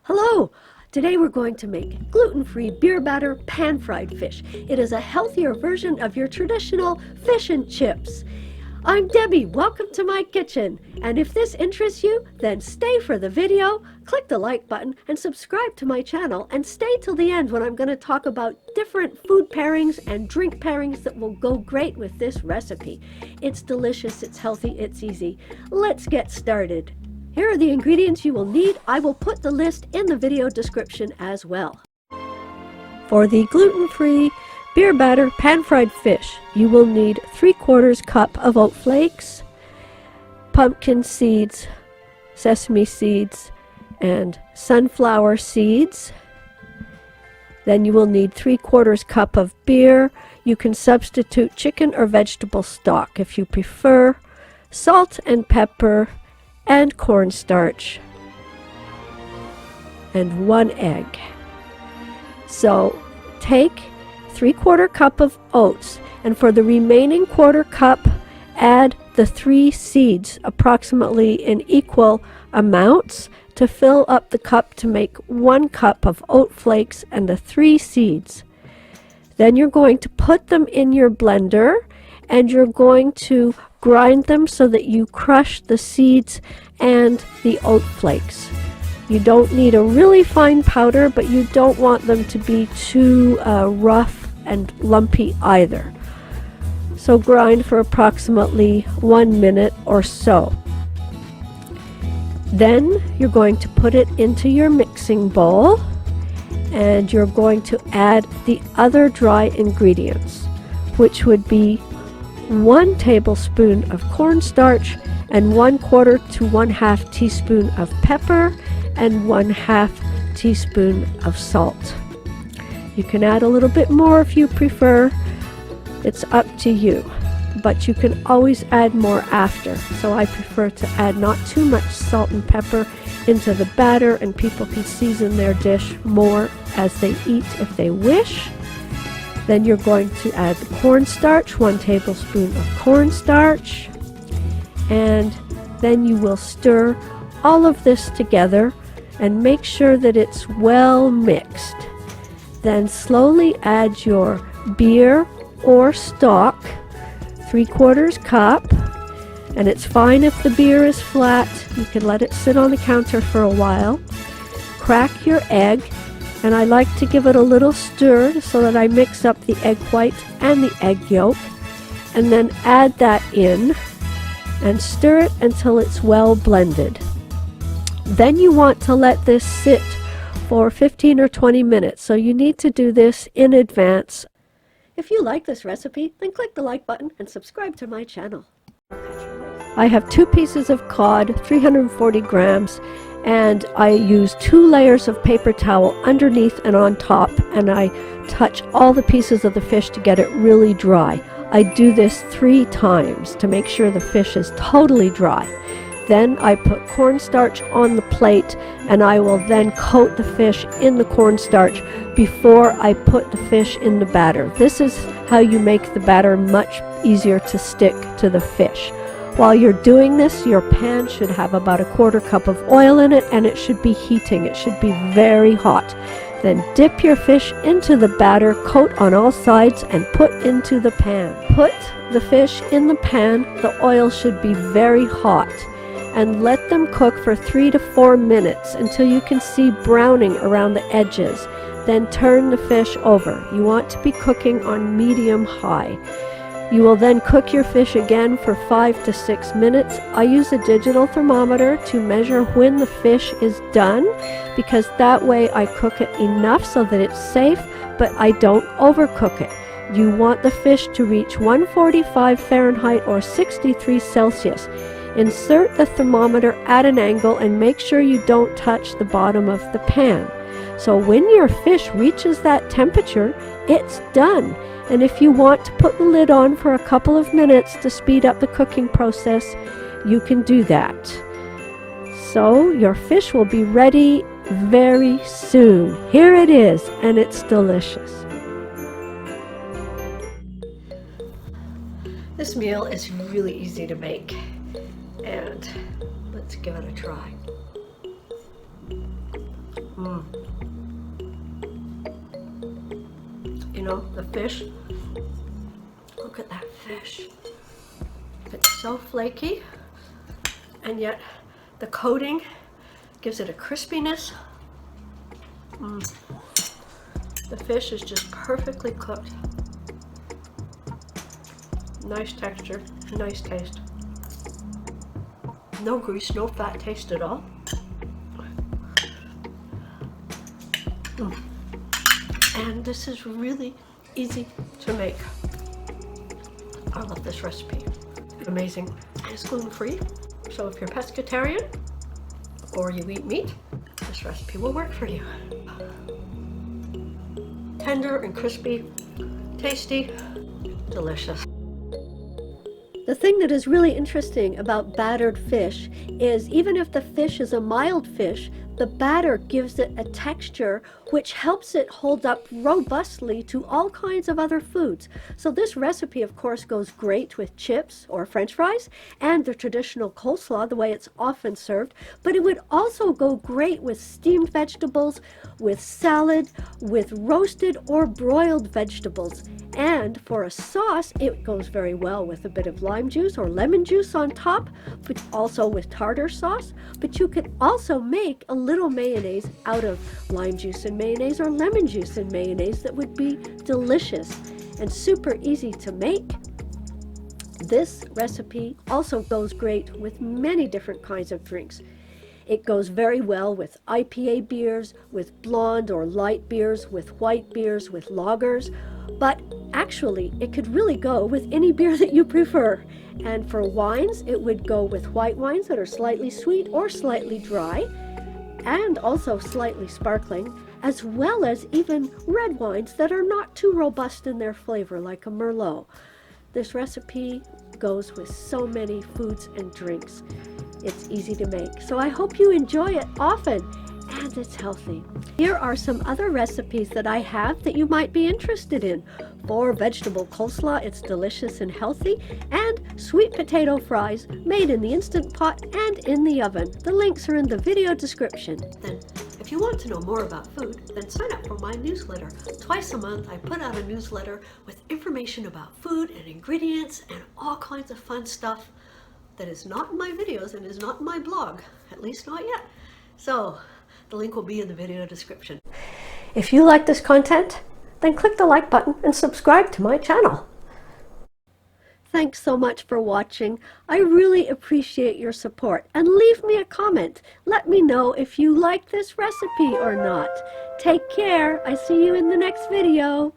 Hello! Today we're going to make gluten-free beer batter pan-fried fish. It is a healthier version of your traditional fish and chips. I'm Debbie, welcome to my kitchen. And if this interests you, then stay for the video, click the like button, and subscribe to my channel, and stay till the end when I'm going to talk about different food pairings and drink pairings that will go great with this recipe. It's delicious, it's healthy, it's easy. Let's get started. Here are the ingredients you will need. I will put the list in the video description as well. For the gluten-free beer batter pan-fried fish, you will need 3/4 cup of oat flakes, pumpkin seeds, sesame seeds, and sunflower seeds. Then you will need 3/4 cup of beer. You can substitute chicken or vegetable stock if you prefer, salt and pepper, and cornstarch, and 1 egg. So take 3/4 cup of oats, and for the remaining 1/4 cup, add the 3 seeds, approximately in equal amounts, to fill up the cup to make 1 cup of oat flakes and the 3 seeds. Then you're going to put them in your blender, and you're going to grind them so that you crush the seeds and the oat flakes. You don't need a really fine powder, but you don't want them to be too rough and lumpy either. So grind for approximately 1 minute or so. Then you're going to put it into your mixing bowl, and you're going to add the other dry ingredients, which would be 1 tablespoon of cornstarch and 1/4 to 1/2 teaspoon of pepper and 1/2 teaspoon of salt. You can add a little bit more if you prefer. It's up to you, but you can always add more after. So I prefer to add not too much salt and pepper into the batter, and people can season their dish more as they eat if they wish. Then you're going to add the cornstarch, 1 tablespoon of cornstarch, and then you will stir all of this together and make sure that it's well mixed. Then slowly add your beer or stock, 3/4 cup, and it's fine if the beer is flat. You can let it sit on the counter for a while. Crack your egg, and I like to give it a little stir so that I mix up the egg white and the egg yolk, and then add that in and stir it until it's well blended. Then you want to let this sit for 15 or 20 minutes, so you need to do this in advance. If you like this recipe, then click the like button and subscribe to my channel. I have 2 pieces of cod, 340 grams, and I use 2 layers of paper towel underneath and on top, and I touch all the pieces of the fish to get it really dry. I do this 3 times to make sure the fish is totally dry. Then I put cornstarch on the plate, and I will then coat the fish in the cornstarch before I put the fish in the batter. This is how you make the batter much easier to stick to the fish. While you're doing this, your pan should have about 1/4 cup of oil in it, and it should be heating. It should be very hot. Then dip your fish into the batter, coat on all sides, and put into the pan. Put the fish in the pan. The oil should be very hot, and let them cook for 3 to 4 minutes until you can see browning around the edges. Then turn the fish over. You want to be cooking on medium-high. You will then cook your fish again for 5 to 6 minutes. I use a digital thermometer to measure when the fish is done, because that way I cook it enough so that it's safe, but I don't overcook it. You want the fish to reach 145 Fahrenheit or 63 Celsius. Insert the thermometer at an angle and make sure you don't touch the bottom of the pan. So when your fish reaches that temperature, it's done. And if you want to put the lid on for a couple of minutes to speed up the cooking process, you can do that. So your fish will be ready very soon. Here it is, and it's delicious. This meal is really easy to make, and let's give it a try. Mm. You know, the fish, look at that fish. It's so flaky, and yet the coating gives it a crispiness. Mm. The fish is just perfectly cooked. Nice texture, nice taste. No grease, no fat taste at all. Mm. And this is really easy to make. I love this recipe. Amazing. And it's gluten-free. So if you're pescatarian or you eat meat, this recipe will work for you. Tender and crispy, tasty, delicious. The thing that is really interesting about battered fish is even if the fish is a mild fish, the batter gives it a texture which helps it hold up robustly to all kinds of other foods. So this recipe, of course, goes great with chips or French fries and the traditional coleslaw, the way it's often served, but it would also go great with steamed vegetables, with salad, with roasted or broiled vegetables. And for a sauce, it goes very well with a bit of lime juice or lemon juice on top, but also with tartar sauce. But you could also make a little mayonnaise out of lime juice and mayonnaise or lemon juice and mayonnaise that would be delicious and super easy to make. This recipe also goes great with many different kinds of drinks. It goes very well with IPA beers, with blonde or light beers, with white beers, with lagers, but actually it could really go with any beer that you prefer. And for wines, it would go with white wines that are slightly sweet or slightly dry, and also slightly sparkling, as well as even red wines that are not too robust in their flavor, like a Merlot. This recipe goes with so many foods and drinks. It's easy to make, so I hope you enjoy it often, and it's healthy. Here are some other recipes that I have that you might be interested in. For vegetable coleslaw, it's delicious and healthy, and sweet potato fries made in the Instant Pot and in the oven. The links are in the video description. Then, if you want to know more about food, then sign up for my newsletter. Twice a month, I put out a newsletter with information about food and ingredients and all kinds of fun stuff that is not in my videos and is not in my blog, at least not yet. So the link will be in the video description. If you like this content, then click the like button and subscribe to my channel. Thanks so much for watching. I really appreciate your support, and leave me a comment. Let me know if you like this recipe or not. Take care. I see you in the next video.